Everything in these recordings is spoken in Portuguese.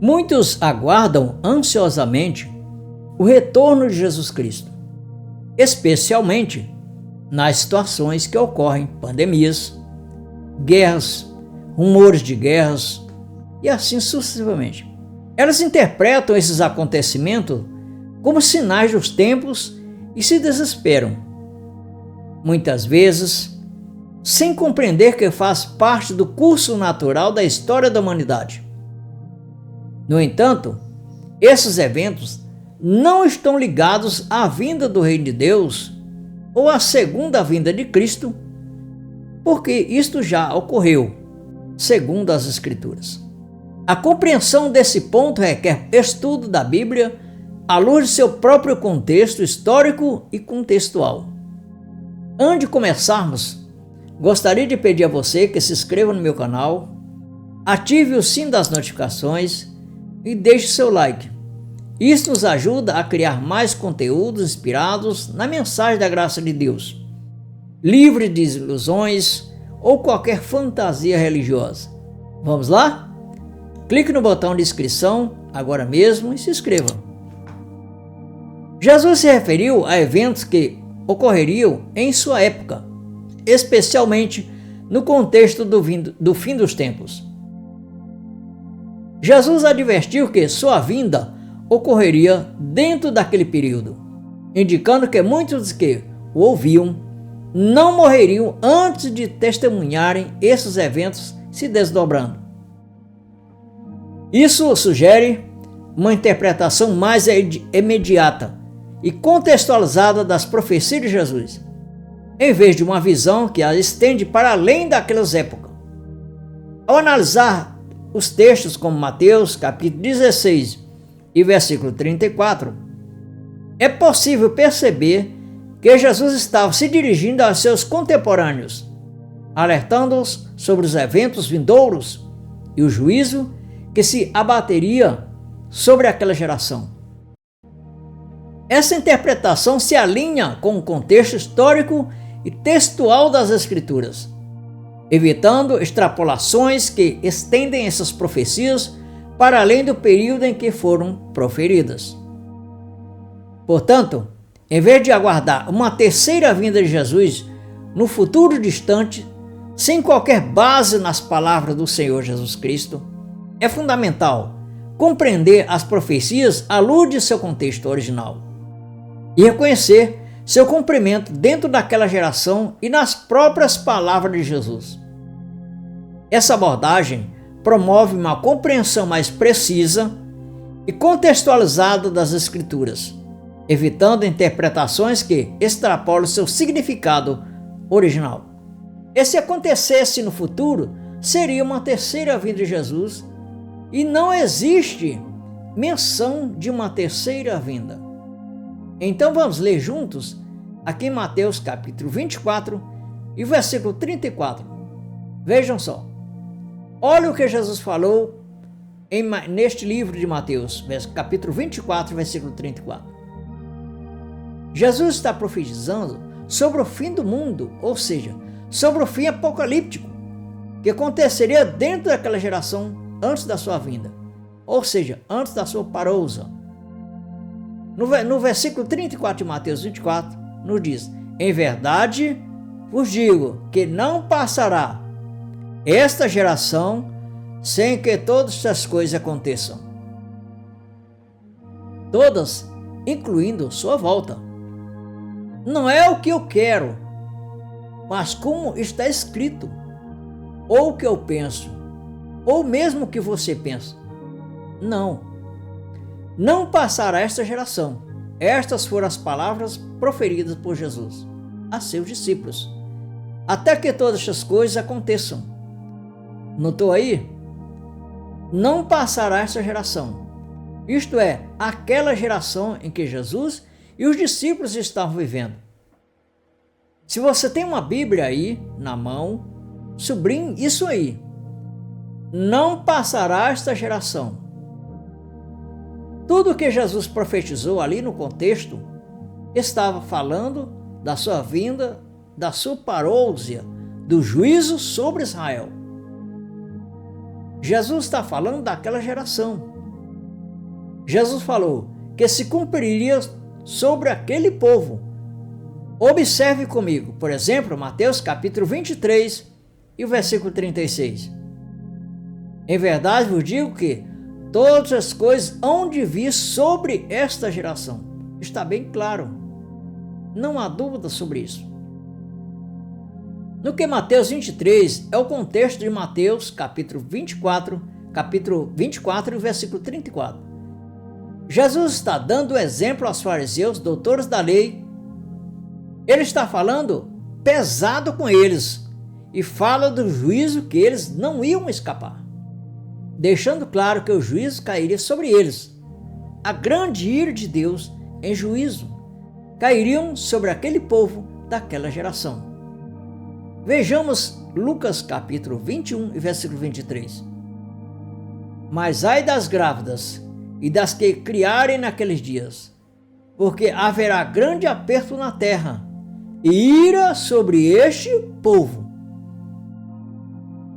Muitos aguardam ansiosamente o retorno de Jesus Cristo, especialmente nas situações que ocorrem pandemias, guerras, rumores de guerras e assim sucessivamente. Elas interpretam esses acontecimentos como sinais dos tempos e se desesperam, muitas vezes sem compreender que faz parte do curso natural da história da humanidade. No entanto, esses eventos não estão ligados à vinda do Reino de Deus ou à segunda vinda de Cristo, porque isto já ocorreu, segundo as Escrituras. A compreensão desse ponto requer estudo da Bíblia à luz de seu próprio contexto histórico e contextual. Antes de começarmos, gostaria de pedir a você que se inscreva no meu canal, ative o sino das notificações e deixe seu like. Isso nos ajuda a criar mais conteúdos inspirados na mensagem da graça de Deus, livre de ilusões ou qualquer fantasia religiosa. Vamos lá? Clique no botão de inscrição agora mesmo e se inscreva. Jesus se referiu a eventos que ocorreriam em sua época, especialmente no contexto do fim dos tempos. Jesus advertiu que sua vinda ocorreria dentro daquele período, indicando que muitos que o ouviam não morreriam antes de testemunharem esses eventos se desdobrando. Isso sugere uma interpretação mais imediata e contextualizada das profecias de Jesus, em vez de uma visão que as estende para além daquelas épocas. Ao analisar os textos como Mateus, capítulo 16 e versículo 34, é possível perceber que Jesus estava se dirigindo aos seus contemporâneos, alertando-os sobre os eventos vindouros e o juízo que se abateria sobre aquela geração. Essa interpretação se alinha com o contexto histórico e textual das Escrituras, evitando extrapolações que estendem essas profecias para além do período em que foram proferidas. Portanto, em vez de aguardar uma terceira vinda de Jesus no futuro distante, sem qualquer base nas palavras do Senhor Jesus Cristo, é fundamental compreender as profecias à luz de seu contexto original e reconhecer seu cumprimento dentro daquela geração e nas próprias palavras de Jesus. Essa abordagem promove uma compreensão mais precisa e contextualizada das Escrituras, evitando interpretações que extrapolam seu significado original. E se acontecesse no futuro, seria uma terceira vinda de Jesus, e não existe menção de uma terceira vinda. Então vamos ler juntos aqui em Mateus capítulo 24 e versículo 34. Vejam só. Olha o que Jesus falou neste livro de Mateus, capítulo 24, versículo 34. Jesus está profetizando sobre o fim do mundo, ou seja, sobre o fim apocalíptico, que aconteceria dentro daquela geração antes da sua vinda, ou seja, antes da sua parousa. No versículo 34 de Mateus 24, nos diz: em verdade vos digo que não passará esta geração sem que todas essas coisas aconteçam. Todas, incluindo sua volta. Não é o que eu quero, mas como está escrito, ou o que eu penso, ou mesmo o que você pensa. Não passará esta geração. Estas foram as palavras proferidas por Jesus a seus discípulos, até que todas estas coisas aconteçam. Notou aí? Não passará esta geração. Isto é, aquela geração em que Jesus e os discípulos estavam vivendo. Se você tem uma Bíblia aí na mão, sublinhe isso aí. Não passará esta geração. Tudo o que Jesus profetizou ali no contexto estava falando da sua vinda, da sua parousia, do juízo sobre Israel. Jesus está falando daquela geração, Jesus falou que se cumpriria sobre aquele povo. Observe comigo, por exemplo, Mateus capítulo 23 e o versículo 36. Em verdade vos digo que todas as coisas hão de vir sobre esta geração. Está bem claro. Não há dúvida sobre isso. No que Mateus 23 é o contexto de Mateus capítulo 24 e versículo 34. Jesus está dando exemplo aos fariseus, doutores da lei. Ele está falando pesado com eles e fala do juízo que eles não iam escapar, deixando claro que o juízo cairia sobre eles. A grande ira de Deus em juízo cairiam sobre aquele povo daquela geração. Vejamos Lucas capítulo 21 e versículo 23. Mas ai das grávidas e das que criarem naqueles dias, porque haverá grande aperto na terra e ira sobre este povo.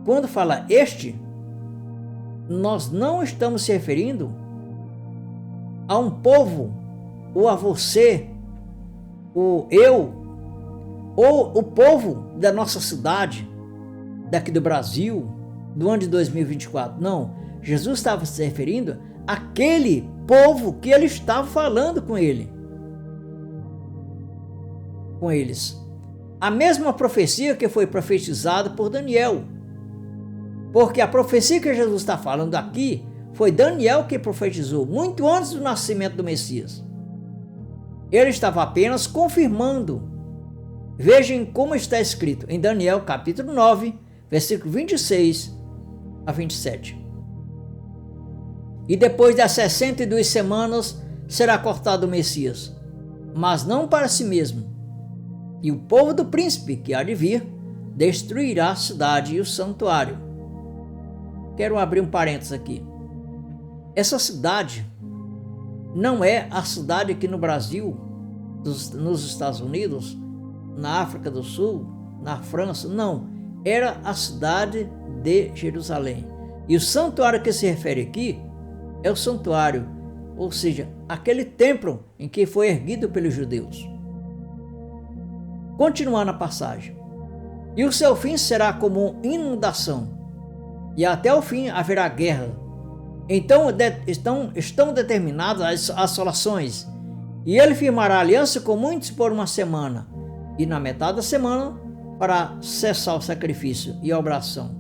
Quando fala este, nós não estamos se referindo a um povo, ou a você, ou eu, ou o povo da nossa cidade, daqui do Brasil, do ano de 2024. Não, Jesus estava se referindo àquele povo que ele estava falando com eles. A mesma profecia que foi profetizada por Daniel. Porque a profecia que Jesus está falando aqui foi Daniel que profetizou muito antes do nascimento do Messias. Ele estava apenas confirmando. Vejam como está escrito em Daniel capítulo 9, versículo 26 a 27. E depois das 62 semanas será cortado o Messias, mas não para si mesmo. E o povo do príncipe que há de vir destruirá a cidade e o santuário. Quero abrir um parênteses aqui. Essa cidade não é a cidade aqui no Brasil, nos Estados Unidos, na África do Sul, na França, não. Era a cidade de Jerusalém. E o santuário que se refere aqui é o santuário, ou seja, aquele templo em que foi erguido pelos judeus. Continuando a passagem. E o seu fim será como inundação, e até o fim haverá guerra. Então estão determinadas as assolações, e ele firmará aliança com muitos por uma semana, e na metade da semana para cessar o sacrifício e a oração.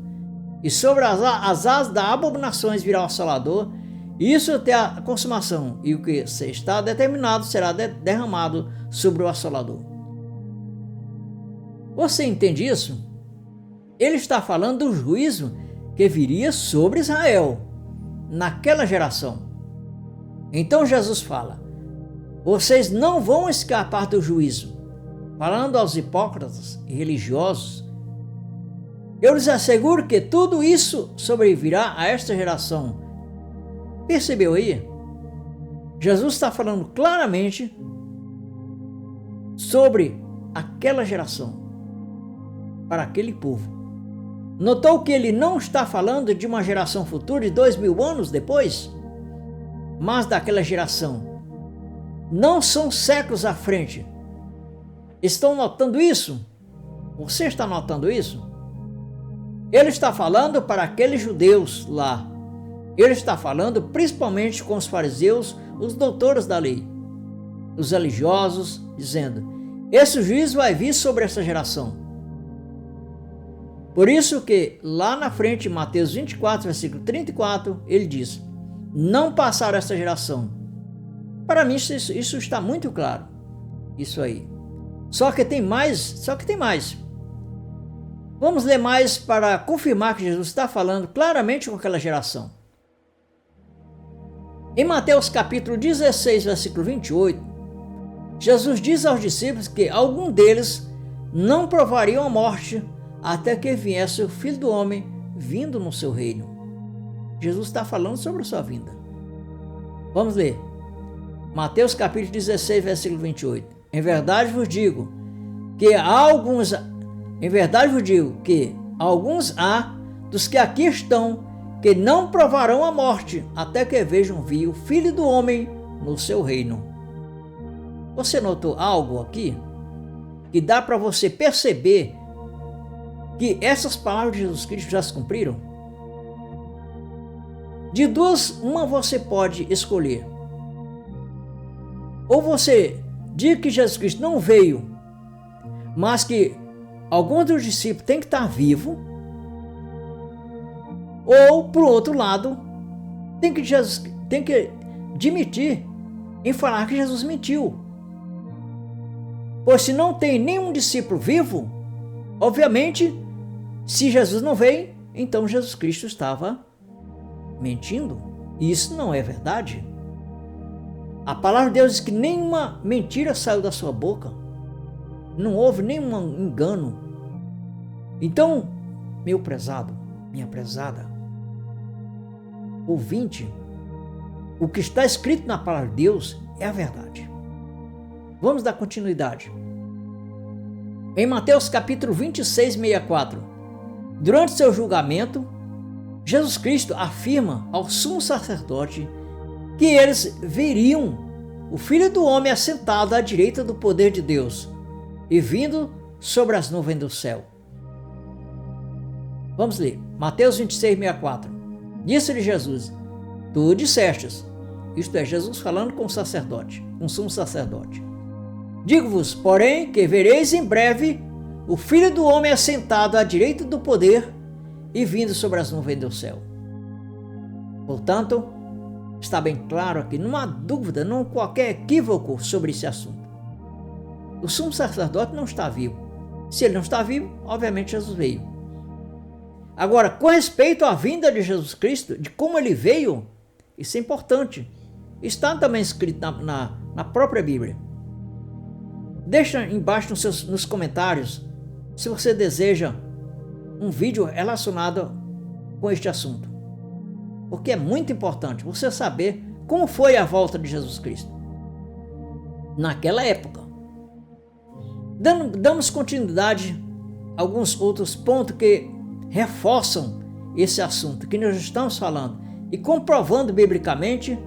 E sobre as asas das abominações virá o assolador, e isso até a consumação, e o que está determinado será derramado sobre o assolador. Você entende isso? Ele está falando do juízo que viria sobre Israel naquela geração. Então Jesus fala: vocês não vão escapar do juízo. Falando aos hipócritas e religiosos, eu lhes asseguro que tudo isso sobrevirá a esta geração. Percebeu aí? Jesus está falando claramente sobre aquela geração, para aquele povo. Notou que ele não está falando de uma geração futura de 2000 anos depois, mas daquela geração. Não são séculos à frente. Estão notando isso? Você está notando isso? Ele está falando para aqueles judeus lá. Ele está falando principalmente com os fariseus, os doutores da lei, os religiosos, dizendo: esse juízo vai vir sobre essa geração. Por isso que lá na frente, em Mateus 24, versículo 34, ele diz: não passará essa geração. Para mim isso está muito claro. Isso aí. Só que tem mais. Vamos ler mais para confirmar que Jesus está falando claramente com aquela geração. Em Mateus capítulo 16, versículo 28, Jesus diz aos discípulos que algum deles não provariam a morte até que viesse o Filho do Homem vindo no seu reino. Jesus está falando sobre a sua vinda. Vamos ler. Mateus capítulo 16, versículo 28. Em verdade vos digo que alguns há dos que aqui estão que não provarão a morte até que vejam vir o Filho do Homem no seu reino. Você notou algo aqui que dá para você perceber que essas palavras de Jesus Cristo já se cumpriram? De duas, uma você pode escolher. Ou você diz que Jesus Cristo não veio, mas que alguns dos discípulos têm que estar vivos. Ou, por outro lado, tem que admitir em falar que Jesus mentiu. Pois se não tem nenhum discípulo vivo, obviamente, se Jesus não veio, então Jesus Cristo estava mentindo. E isso não é verdade. A palavra de Deus diz que nenhuma mentira saiu da sua boca. Não houve nenhum engano. Então, meu prezado, minha prezada, ouvinte, o que está escrito na palavra de Deus é a verdade. Vamos dar continuidade. Em Mateus capítulo 26, 64, durante seu julgamento, Jesus Cristo afirma ao sumo sacerdote que eles veriam o Filho do Homem assentado à direita do poder de Deus e vindo sobre as nuvens do céu. Vamos ler. Mateus 26, 64. Disse-lhe Jesus: Tu dissestes, isto é, Jesus falando com o sacerdote, com o sumo sacerdote. Digo-vos, porém, que vereis em breve o Filho do Homem assentado à direita do poder e vindo sobre as nuvens do céu. Portanto, está bem claro aqui, não há dúvida, não há qualquer equívoco sobre esse assunto. O sumo sacerdote não está vivo. Se ele não está vivo, obviamente Jesus veio. Agora, com respeito à vinda de Jesus Cristo, de como ele veio, isso é importante. Está também escrito na própria Bíblia. Deixa embaixo nos comentários se você deseja um vídeo relacionado com este assunto. Porque é muito importante você saber como foi a volta de Jesus Cristo naquela época. Damos continuidade a alguns outros pontos que reforçam esse assunto que nós estamos falando e comprovando biblicamente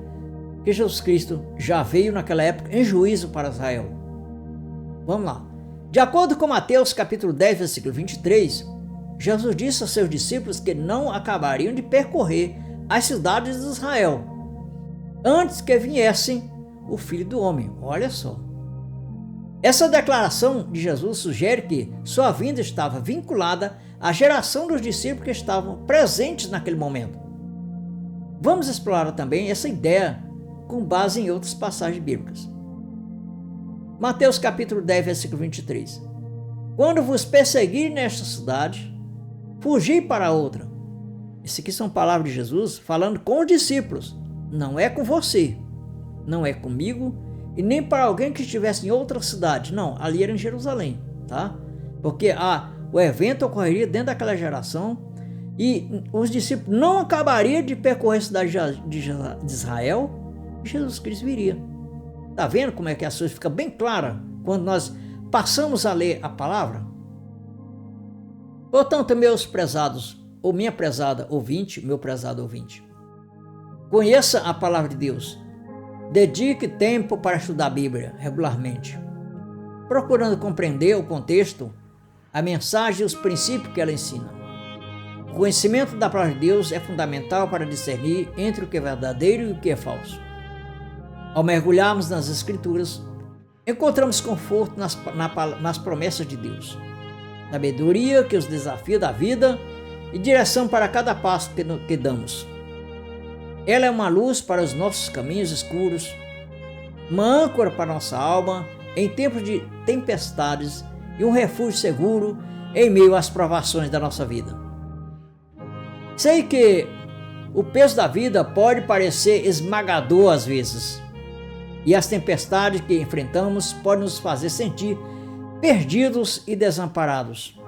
que Jesus Cristo já veio naquela época em juízo para Israel. Vamos lá. De acordo com Mateus capítulo 10, versículo 23, Jesus disse aos seus discípulos que não acabariam de percorrer as cidades de Israel antes que viessem o Filho do Homem. Olha só. Essa declaração de Jesus sugere que sua vinda estava vinculada à geração dos discípulos que estavam presentes naquele momento. Vamos explorar também essa ideia com base em outras passagens bíblicas. Mateus capítulo 10, versículo 23. Quando vos perseguirem nesta cidade, fugi para outra. Isso aqui são palavras de Jesus falando com os discípulos. Não é com você, não é comigo e nem para alguém que estivesse em outra cidade. Não, ali era em Jerusalém, tá? Porque o evento ocorreria dentro daquela geração e os discípulos não acabariam de percorrer a cidade de Israel e Jesus Cristo viria. Tá vendo como é que as coisas ficam bem claras quando nós passamos a ler a palavra? Portanto, meus prezados, ou minha prezada ouvinte, meu prezado ouvinte, conheça a palavra de Deus. Dedique tempo para estudar a Bíblia regularmente, procurando compreender o contexto, a mensagem e os princípios que ela ensina. O conhecimento da palavra de Deus é fundamental para discernir entre o que é verdadeiro e o que é falso. Ao mergulharmos nas Escrituras, encontramos conforto nas promessas de Deus, sabedoria que os desafia da vida e direção para cada passo que damos. Ela é uma luz para os nossos caminhos escuros, uma âncora para nossa alma em tempos de tempestades e um refúgio seguro em meio às provações da nossa vida. Sei que o peso da vida pode parecer esmagador às vezes, e as tempestades que enfrentamos podem nos fazer sentir perdidos e desamparados.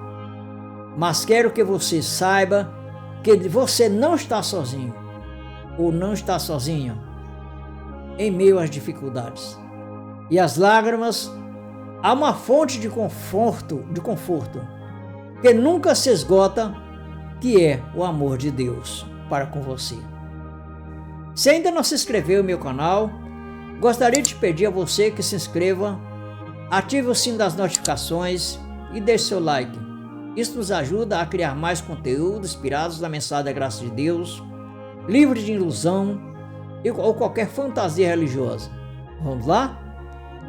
Mas quero que você saiba que você não está sozinho, ou não está sozinho, em meio às dificuldades. E as lágrimas, há uma fonte de conforto, que nunca se esgota, que é o amor de Deus. para com você. Se ainda não se inscreveu no meu canal, gostaria de pedir a você que se inscreva, ative o sino das notificações e deixe seu like. Isso nos ajuda a criar mais conteúdos inspirados na mensagem da graça de Deus, livre de ilusão ou qualquer fantasia religiosa. Vamos lá?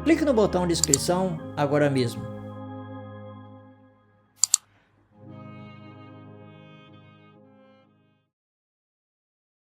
Clique no botão de inscrição agora mesmo.